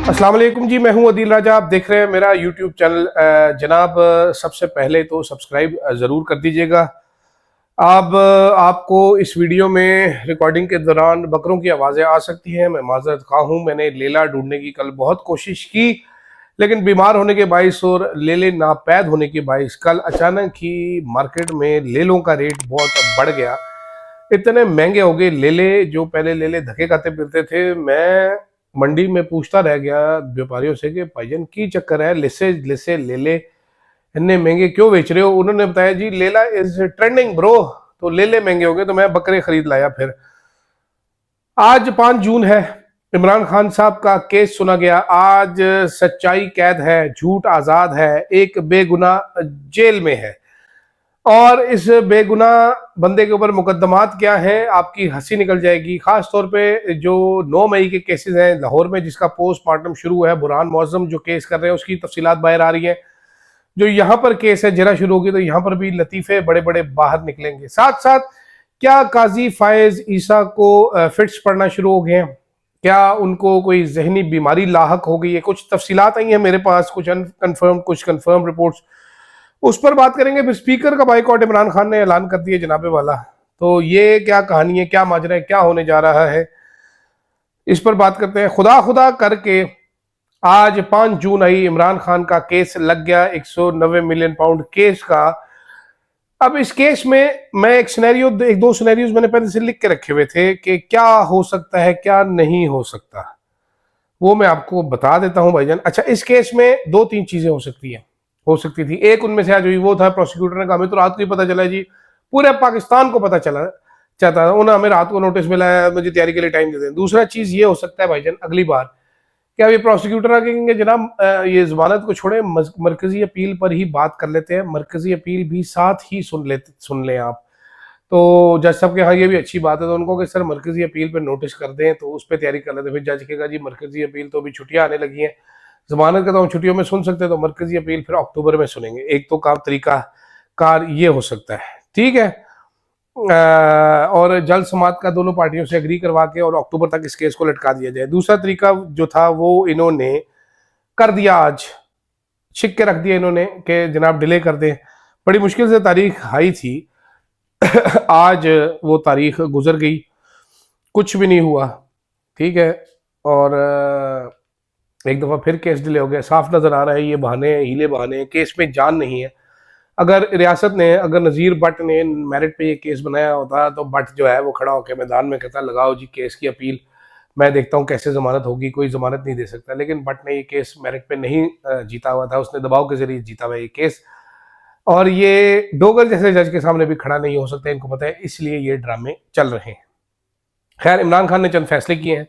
अस्सलाम वालेकुम जी, मैं हूं अदील राजा। आप देख रहे हैं मेरा यूट्यूब चैनल। जनाब, सबसे पहले तो सब्सक्राइब ज़रूर कर दीजिएगा। अब आपको इस वीडियो में रिकॉर्डिंग के दौरान बकरों की आवाज़ें आ सकती हैं, मैं माज़रत खा हूँ। मैंने लेला ढूंढने की कल बहुत कोशिश की, लेकिन बीमार होने के बाइस और लेले नापैद होने के बाइस कल अचानक ही मार्केट में लेलों का रेट बहुत बढ़ गया। इतने महंगे हो गए लेले, जो पहले लेले धक्के खाते फिरते थे। मैं मंडी में पूछता रह गया व्यापारियों से कि भाईजान की चक्कर है, लिसे लिसे लेले इतने महंगे क्यों बेच रहे हो। उन्होंने बताया जी लेला इज ट्रेंडिंग ब्रो, तो लेले महंगे हो गए, तो मैं बकरे खरीद लाया। फिर आज 5 जून है, इमरान खान साहब का केस सुना गया। आज सच्चाई कैद है, झूठ आजाद है, एक बेगुनाह जेल में है। और इस बेगुनाह बंदे के ऊपर मुकदमात क्या है, आपकी हंसी निकल जाएगी। खास तौर पे जो 9 मई के केसेस हैं लाहौर में, जिसका पोस्टमार्टम शुरू है, बुरहान मौजम जो केस कर रहे हैं उसकी तफसीलात बाहर आ रही हैं। जो यहाँ पर केस है जरा शुरू होगी तो यहाँ पर भी लतीफे बड़े बड़े बाहर निकलेंगे। साथ साथ क्या काजी फायज ईसा को फिट्स पड़ना शुरू हो गए हैं, क्या उनको कोई जहनी बीमारी लाहक हो गई है, कुछ तफसीलात आई हैं मेरे पास, कुछ अनकन्फर्म कुछ कन्फर्म रिपोर्ट्स, उस पर बात करेंगे। फिर स्पीकर का बाइकआउट इमरान खान ने ऐलान कर दिया जनाबे वाला, तो ये क्या कहानी है, क्या माजरा है, क्या होने जा रहा है, इस पर बात करते हैं। खुदा खुदा करके आज 5 जून आई, इमरान खान का केस लग गया 190 मिलियन पाउंड केस का। अब इस केस में मैं एक दो सिनेरियोज मैंने पहले से लिख के रखे हुए थे कि क्या हो सकता है क्या नहीं हो सकता, वो मैं आपको बता देता हूं भाईजान। अच्छा, इस केस में 2-3 चीजें हो सकती थी। एक उनमें से आज हुई, वो था प्रोसिक्यूटर ने कहा हमें तो रात को ही पता चला जी, पूरे पाकिस्तान को पता चला चाहता था, उन्हें हमें रात को नोटिस मिला है, मुझे तैयारी के लिए टाइम दे दें। दूसरा चीज ये हो सकता है भाईजान, अगली बार क्या ये प्रोसिक्यूटर आगे कहेंगे जनाब ये जमानत को छोड़े, मरकजी अपील पर ही बात कर लेते हैं, मरकजी अपील भी साथ ही सुन लें आप। तो जज साहब के हाँ ये भी अच्छी बात है, तो उनको कि सर मरकजी अपील पे नोटिस कर दें, तो उस पर तैयारी कर लेते। फिर जज कहेगा जी मरकजी अपील तो अभी छुट्टियां आने लगी हैं, जमानत का तो हम छुट्टियों में सुन सकते हैं, तो मरकजी अपील फिर अक्टूबर में सुनेंगे। एक तो काम तरीका कार ये हो सकता है, ठीक है। और जल्द समात का दोनों पार्टियों से एग्री करवा के और अक्टूबर तक इस केस को लटका दिया जाए। दूसरा तरीका जो था वो इन्होंने कर दिया, आज छिक के रख दिया इन्होंने कि जनाब डिले कर दें। बड़ी मुश्किल से तारीख आई थी आज वो तारीख गुजर गई, कुछ भी नहीं हुआ, ठीक है। और एक दफ़ा फिर केस डिले हो गया। साफ नज़र आ रहा है ये बहाने हीले बहाने, केस में जान नहीं है। अगर रियासत ने, अगर नज़ीर भट्ट ने मेरिट पे ये केस बनाया होता तो भट्ट जो है वो खड़ा होकर मैदान में कहता लगाओ जी केस की अपील, मैं देखता हूँ कैसे ज़मानत होगी, कोई ज़मानत नहीं दे सकता। लेकिन भट्ट ने ये केस मेरिट पे नहीं जीता हुआ था, उसने दबाव के जरिए जीता हुआ ये केस, और ये डोगर जैसे जज के सामने भी खड़ा नहीं हो सकता, इनको पता है, इसलिए ये ड्रामे चल रहे हैं। खैर, इमरान खान ने चंद फैसले किए हैं।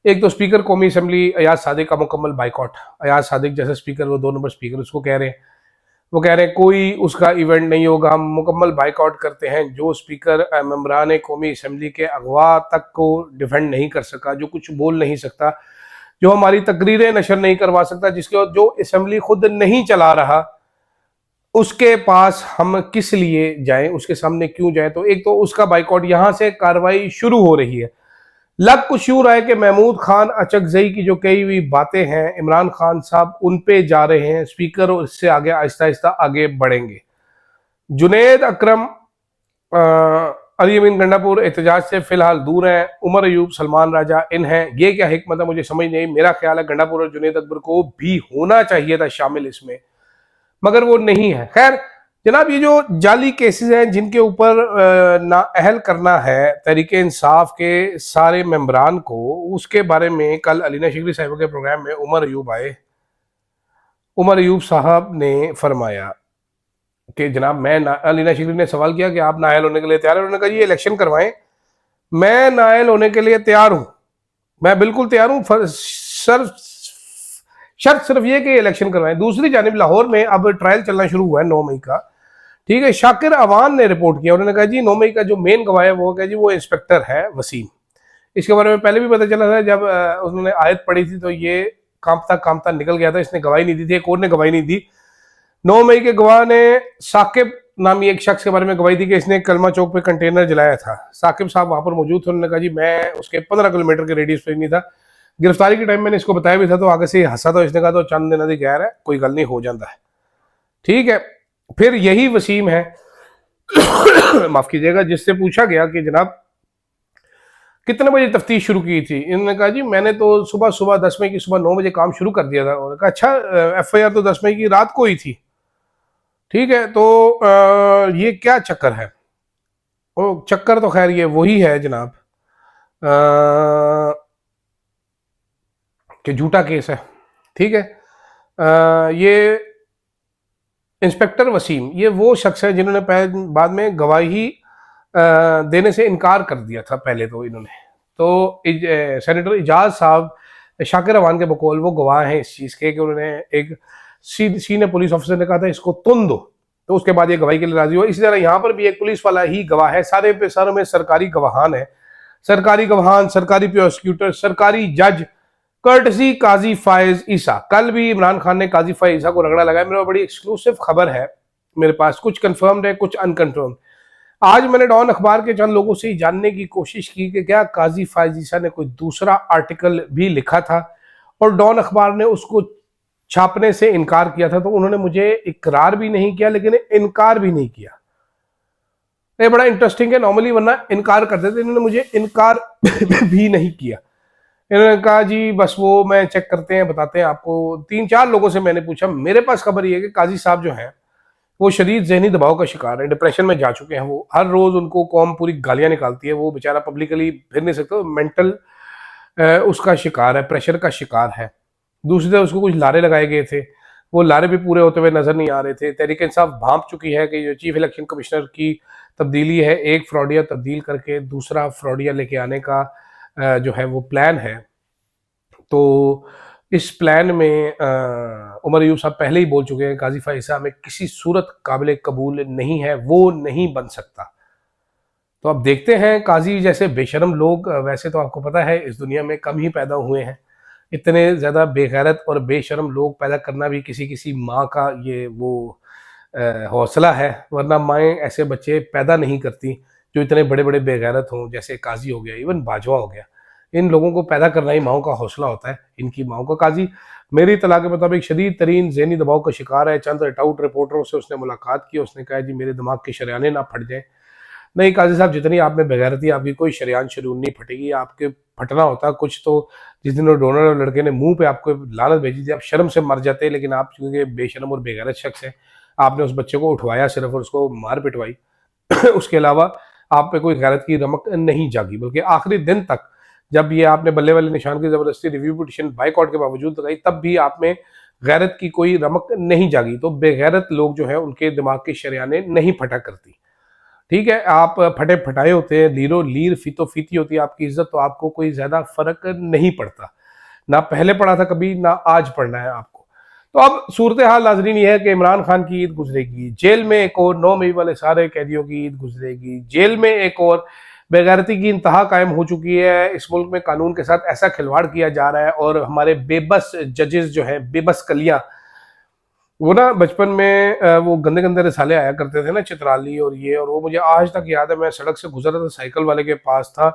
एक तो स्पीकर कौमी असम्बली अयाज सादिक का मुकम्मल बाइकआउट। अयाज सादिक जैसे स्पीकर, वो 2 नंबर स्पीकर, उसको कह रहे हैं, वो कह रहे हैं कोई उसका इवेंट नहीं होगा, हम मुकम्मल बाइकआउट करते हैं। जो स्पीकर मेंबरान कौमी असम्बली के अगवा तक को डिफेंड नहीं कर सका, जो कुछ बोल नहीं सकता, जो हमारी तकरीरें नशर नहीं करवा सकता, जिसके जो असम्बली खुद नहीं चला रहा, उसके पास हम किस लिए जाएं, उसके सामने क्यों जाएं। तो एक तो उसका बाइकआउट, यहां से कार्रवाई शुरू हो रही है। लग कुछ यूं रहा है कि महमूद खान अचकजई की जो कई हुई बातें हैं, इमरान खान साहब उन पे जा रहे हैं स्पीकर, और इससे आगे आहिस्ता आहिस्ता आगे बढ़ेंगे। जुनेद अकरम, अली अमीन गंडापुर एहतजाज से फिलहाल दूर हैं। उमर अयूब, सलमान राजा इन हैं। ये क्या हिकमत है मुझे समझ नहीं। मेरा ख्याल है गंडापुर और जुनेद अकबर को भी होना चाहिए था शामिल इसमें, मगर वो नहीं है। खैर जनाब, ये जो जाली केसेस हैं जिनके ऊपर नाअहल करना है तहरीक इंसाफ के सारे मेंबरान को, उसके बारे में कल अलीना शिकरी साहिबा के प्रोग्राम में उमर अयूब आए। उमर अयूब साहब ने फरमाया कि जनाब अलीना शिकरी ने सवाल किया कि आप नाअहल होने के लिए तैयार हैं। उन्होंने कहा ये इलेक्शन करवाएं, मैं नाअहल होने के लिए तैयार हूं, मैं बिल्कुल तैयार हूं, शर्त सिर्फ ये कि इलेक्शन करवाएं। दूसरी जानिब लाहौर में अब ट्रायल चलना शुरू हुआ है 9 मई का, ठीक है। शाकिर अवान ने रिपोर्ट किया, उन्होंने कहा जी 9 मई का जो मेन गवाह है वो क्या जी, वो इंस्पेक्टर है वसीम। इसके बारे में पहले भी पता चला था, जब उन्होंने आयत पढ़ी थी तो ये कांपता कांपता निकल गया था, इसने गवाही नहीं दी थी, एक और ने गवाही नहीं दी। 9 मई के गवाह ने साकिब नामी एक शख्स के बारे में गवाही दी कि इसने कलमा चौक पे कंटेनर जलाया था। साकिब साहब वहां पर मौजूद थे, उन्होंने कहा जी मैं उसके 15 किलोमीटर के रेडियस पे नहीं था, गिरफ्तारी के टाइम मैंने इसको बताया भी था, तो आगे से ही हंसा, तो इसने कहा तो चंद दिन गैर है, कोई गल नहीं, हो जाता है, ठीक है। फिर यही वसीम है माफ कीजिएगा, जिससे पूछा गया कि जनाब कितने बजे तफ्तीश शुरू की थी। इन्होंने कहा जी मैंने तो सुबह सुबह 10 मई की सुबह 9 बजे काम शुरू कर दिया था। उन्होंने कहा अच्छा, FIR तो 10 मई की रात को ही थी, ठीक है, तो ये क्या चक्कर है? ओ चक्कर तो खैर ये वही है जनाब कि झूठा केस है, ठीक है। ये इंस्पेक्टर वसीम ये वो शख्स है जिन्होंने बाद में गवाही देने से इनकार कर दिया था पहले तो इन्होंने। तो सेनेटर इजाज साहब शाकिर अवान के बकौल वो गवाह हैं इस चीज़ के कि उन्होंने एक सीनियर पुलिस ऑफिसर ने कहा था इसको तुम दो, तो उसके बाद ये गवाही के लिए राजी हुआ। इसी तरह यहाँ पर भी एक पुलिस वाला ही गवाह है, सारे पे सारों में सरकारी गवाहान है, सरकारी गवाहान, सरकारी प्रोसिक्यूटर, सरकारी जज, कर्टसी काजी फायज ईसा। कल भी इमरान खान ने काजी फायज ईसा को रगड़ा लगाया। मेरे बड़ी एक्सक्लूसिव खबर है मेरे पास, कुछ कंफर्म्ड है कुछ अनकंफर्म्ड। आज मैंने डॉन अखबार के चंद लोगों से जानने की कोशिश की कि क्या काजी फायज ईसा ने कोई दूसरा आर्टिकल भी लिखा था और डॉन अखबार ने उसको छापने से इनकार किया था। तो उन्होंने मुझे इकरार भी नहीं किया लेकिन इनकार भी नहीं किया। ये बड़ा इंटरेस्टिंग है, नॉर्मली वरना इनकार करते थे, इन्होंने मुझे इनकार भी नहीं किया। इन्होंने कहा जी बस वो मैं चेक करते हैं बताते हैं आपको। 3-4 लोगों से मैंने पूछा, मेरे पास खबर ये है कि काजी साहब जो हैं वो शदीद जहनी दबाव का शिकार है, डिप्रेशन में जा चुके हैं। वो हर रोज उनको कौम पूरी गालियां निकालती है, वो बेचारा पब्लिकली फिर नहीं सकता, मेंटल उसका शिकार है, प्रेशर का शिकार है। दूसरी तरफ उसको कुछ लारे लगाए गए थे, वो लारे भी पूरे होते हुए नजर नहीं आ रहे थे। तहरीक इंसाफ भांप चुकी है कि जो चीफ इलेक्शन कमिश्नर की तब्दीली है, एक फ्रॉडिया तब्दील करके दूसरा फ्रॉडिया लेके आने का जो है वो प्लान है। तो इस प्लान में उमर अयूब साहब पहले ही बोल चुके हैं काजी फायज ईसा में किसी सूरत काबिल कबूल नहीं है, वो नहीं बन सकता। तो अब देखते हैं, काजी जैसे बेशरम लोग वैसे तो आपको पता है इस दुनिया में कम ही पैदा हुए हैं। इतने ज़्यादा बेगैरत और बेशरम लोग पैदा करना भी किसी किसी माँ का ये वो हौसला है, वरना माएँ ऐसे बच्चे पैदा नहीं करती जो इतने बड़े बड़े बेगैरत हों, जैसे काजी हो गया, इवन बाजवा हो गया। इन लोगों को पैदा करना ही माओ का हौसला होता है। इनकी माओ का काजी मेरी इत्तला के मुताबिक शदीद तरीन ज़हनी दबाव का शिकार है। चंद रटाउट रिपोर्टरों से उसने मुलाकात की, उसने कहा जी मेरे दिमाग के शरियाने ना फट जाए। नहीं काजी साहब, जितनी आप में बेगैरती, आपकी कोई शरियान शरून नहीं फटेगी। आपके फटना होता कुछ तो जिस दिन वो डोनर और लड़के ने मुंह पे आपको लानत भेजी थी, आप शर्म से मर जाते, लेकिन आप चूंकि बेशरम और बेगैरत शख्स है, आपने उस बच्चे को उठवाया सिर्फ और उसको मार पिटवाई उसके अलावा आप पे कोई गैरत की रमक नहीं जागी, बल्कि आखिरी दिन तक जब ये आपने बल्ले वाले निशान की जबरदस्ती रिव्यू पिटिशन बाइकआउट के बावजूद लगाई, तब भी आप में गैरत की कोई रमक नहीं जागी। तो बेगैरत लोग जो है उनके दिमाग के शरियाने नहीं फटा करती, ठीक है। आप फटे फटाए होते हैं, लीरो लीर फीतो फीती होती है आपकी इज्जत, तो आपको कोई ज्यादा फर्क नहीं पड़ता, ना पहले पड़ा था कभी, ना आज पढ़ना है आपको। तो अब सूरत हाल नाजरीन ये है कि इमरान खान की ईद गुजरेगी, जेल में एक और 9 मई वाले सारे कैदियों की ईद गुजरेगी, जेल में एक और बेगैरती की इंतहा कायम हो चुकी है। इस मुल्क में कानून के साथ ऐसा खिलवाड़ किया जा रहा है और हमारे बेबस जजेस जो हैं, बेबस कलियां, वो ना बचपन में वो गंदे गंदे रिसाले आया करते थे ना, चित्राली और ये, और वो मुझे आज तक याद है। मैं सड़क से गुजर रहा था, साइकिल वाले के पास था,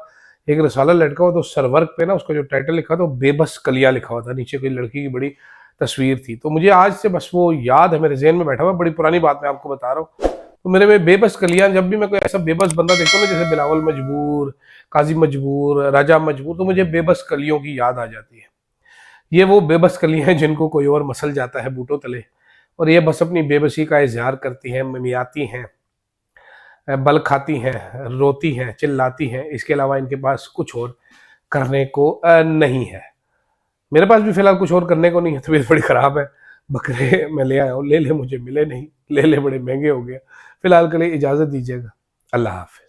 एक रिसाला लटका हुआ, तो सरवर्क पे ना उसका जो टाइटल लिखा था, बेबस कलियां लिखा हुआ था, नीचे कोई लड़की की बड़ी तस्वीर थी। तो मुझे आज से बस वो याद है, मेरे जहन में बैठा हुआ, बड़ी पुरानी बात मैं आपको बता रहा हूँ। तो मेरे में बेबस कलियां, जब भी मैं कोई ऐसा बेबस बंदा देखता हूँ ना, जैसे बिलावल मजबूर, काजी मजबूर, राजा मजबूर, तो मुझे बेबस कलियों की याद आ जाती है। ये वो बेबस कलियां हैं जिनको कोई और मसल जाता है बूटों तले, और ये बस अपनी बेबसी का इजहार करती हैं, मिमियाती हैं, बल खाती हैं, रोती हैं, चिल्लाती हैं। इसके अलावा इनके पास कुछ और करने को नहीं है। मेरे पास भी फिलहाल कुछ और करने को नहीं है, तबीयत बड़ी ख़राब है। बकरे मैं ले आया हूँ, ले मुझे मिले नहीं, ले बड़े महंगे हो गए। फिलहाल के लिए इजाज़त दीजिएगा, अल्लाह हाफ़िज़।